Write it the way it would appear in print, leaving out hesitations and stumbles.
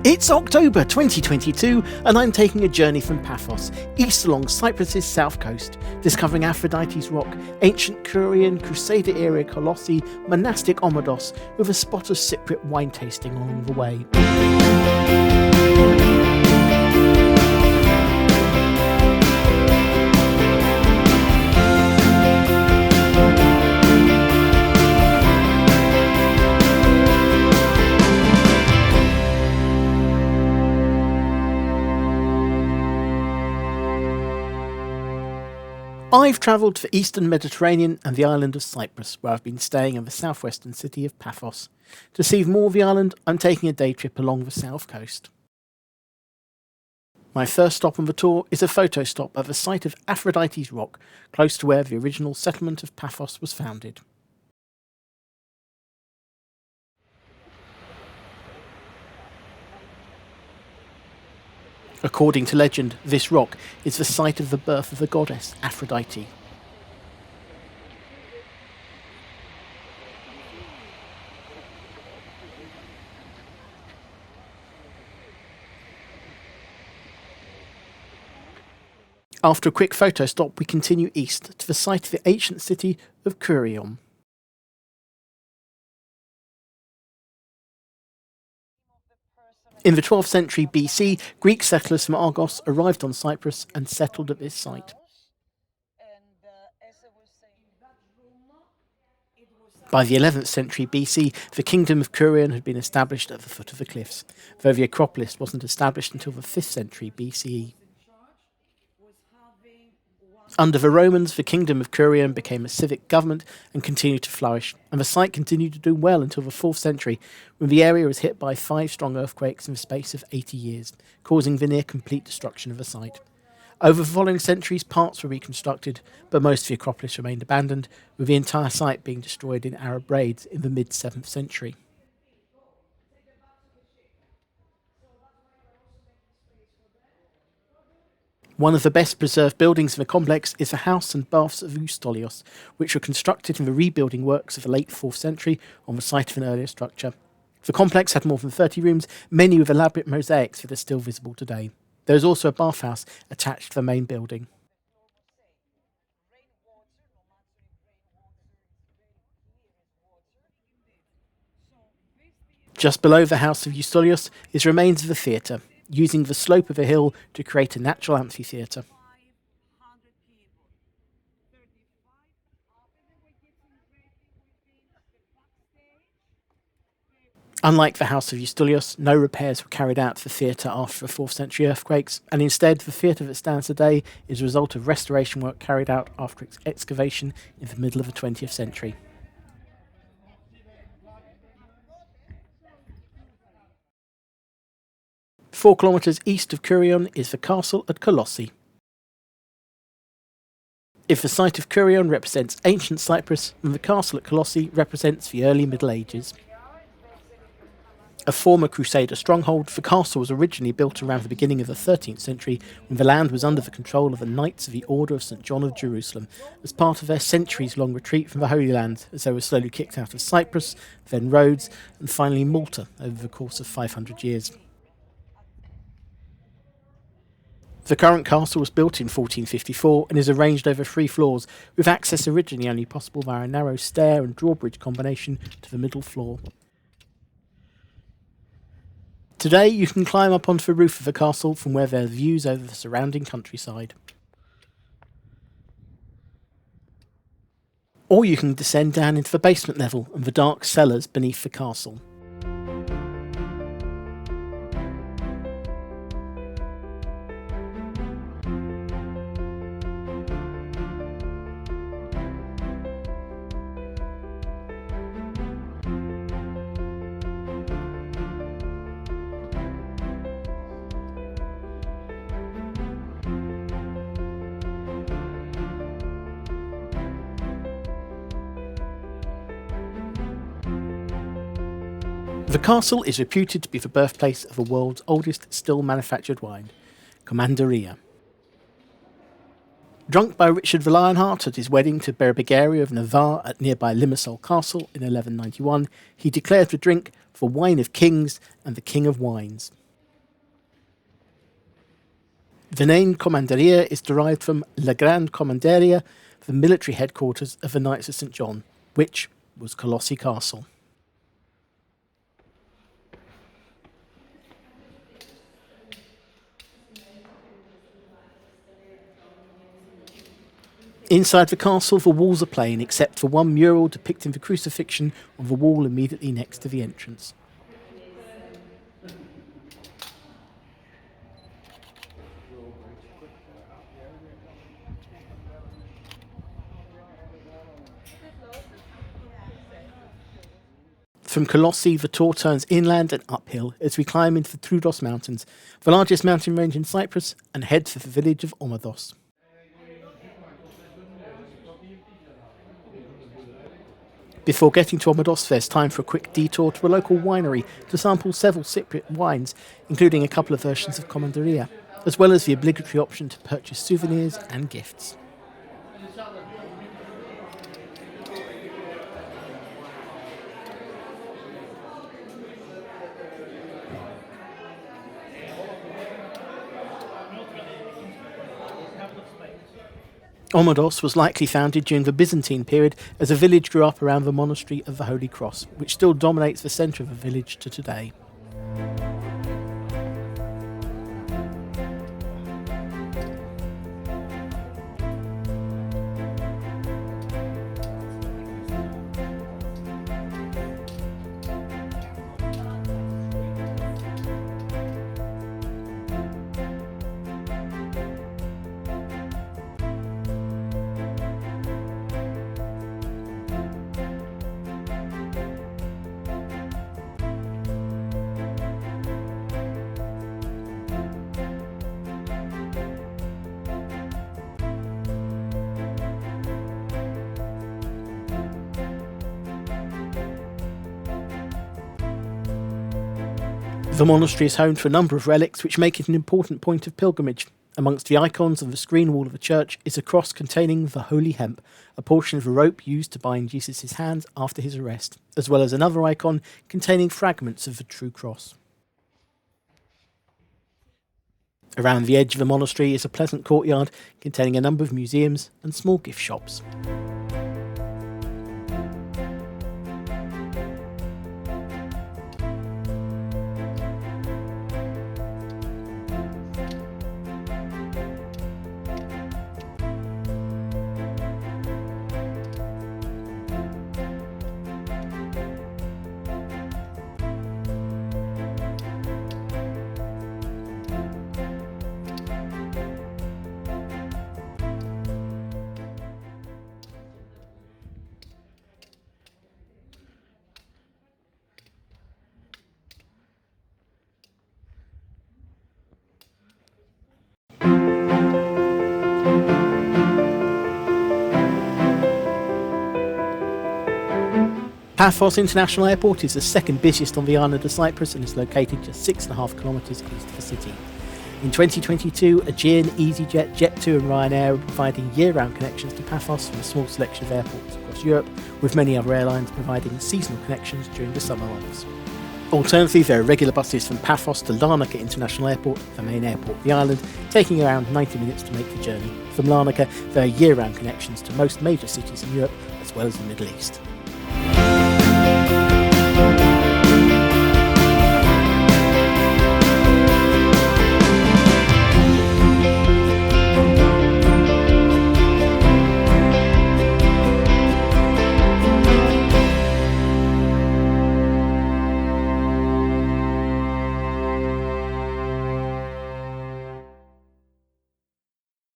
It's October 2022 and I'm taking a journey from Paphos, east along Cyprus's south coast, discovering Aphrodite's rock, ancient Kourion, Crusader-era Kolossi, monastic Omodos, with a spot of Cypriot wine tasting along the way. I've travelled to the eastern Mediterranean and the island of Cyprus, where I've been staying in the southwestern city of Paphos. To see more of the island, I'm taking a day trip along the south coast. My first stop on the tour is a photo stop at the site of Aphrodite's rock, close to where the original settlement of Paphos was founded. According to legend, this rock is the site of the birth of the goddess Aphrodite. After a quick photo stop, we continue east to the site of the ancient city of Kourion. In the 12th century BC, Greek settlers from Argos arrived on Cyprus and settled at this site. By the 11th century BC, the kingdom of Kourion had been established at the foot of the cliffs, though the Acropolis wasn't established until the 5th century BCE. Under the Romans, the kingdom of Kourion became a civic government and continued to flourish, and the site continued to do well until the 4th century, when the area was hit by 5 strong earthquakes in the space of 80 years, causing the near-complete destruction of the site. Over the following centuries, parts were reconstructed, but most of the Acropolis remained abandoned, with the entire site being destroyed in Arab raids in the mid-7th century. One of the best preserved buildings in the complex is the house and baths of Eustolios, which were constructed in the rebuilding works of the late 4th century on the site of an earlier structure. The complex had more than 30 rooms, many with elaborate mosaics that are still visible today. There is also a bathhouse attached to the main building. Just below the house of Eustolios is remains of the theatre, using the slope of a hill to create a natural amphitheatre. Unlike the house of Eustolios, no repairs were carried out to the theatre after the 4th century earthquakes, and instead the theatre that stands today is a result of restoration work carried out after its excavation in the middle of the 20th century. Four kilometres east of Kourion is the castle at Kolossi. If the site of Kourion represents ancient Cyprus, then the castle at Kolossi represents the early Middle Ages. A former Crusader stronghold, the castle was originally built around the beginning of the 13th century, when the land was under the control of the Knights of the Order of St. John of Jerusalem, as part of their centuries-long retreat from the Holy Land, as they were slowly kicked out of Cyprus, then Rhodes, and finally Malta over the course of 500 years. The current castle was built in 1454 and is arranged over 3 floors, with access originally only possible via a narrow stair and drawbridge combination to the middle floor. Today you can climb up onto the roof of the castle from where there are views over the surrounding countryside. Or you can descend down into the basement level and the dark cellars beneath the castle. The castle is reputed to be the birthplace of the world's oldest still manufactured wine, Commanderia. Drunk by Richard the Lionheart at his wedding to Berengaria of Navarre at nearby Limassol Castle in 1191, he declared the drink the wine of kings and the king of wines. The name Commanderia is derived from La Grande Commanderia, the military headquarters of the Knights of St. John, which was Kolossi Castle. Inside the castle, the walls are plain, except for one mural depicting the crucifixion on the wall immediately next to the entrance. From Kolossi, the tour turns inland and uphill as we climb into the Troodos Mountains, the largest mountain range in Cyprus, and head for the village of Omodos. Before getting to Omodos, there's time for a quick detour to a local winery to sample several Cypriot wines, including a couple of versions of Commanderia, as well as the obligatory option to purchase souvenirs and gifts. Omodos was likely founded during the Byzantine period as a village grew up around the Monastery of the Holy Cross, which still dominates the centre of the village to today. The monastery is home to a number of relics which make it an important point of pilgrimage. Amongst the icons on the screen wall of the church is a cross containing the holy hemp, a portion of the rope used to bind Jesus' hands after his arrest, as well as another icon containing fragments of the true cross. Around the edge of the monastery is a pleasant courtyard containing a number of museums and small gift shops. Paphos International Airport is the second busiest on the island of Cyprus and is located just 6.5 kilometres east of the city. In 2022, Aegean, EasyJet, Jet2 and Ryanair are providing year-round connections to Paphos from a small selection of airports across Europe, with many other airlines providing seasonal connections during the summer months. Alternatively, there are regular buses from Paphos to Larnaca International Airport, the main airport of the island, taking around 90 minutes to make the journey. From Larnaca, there are year-round connections to most major cities in Europe, as well as the Middle East.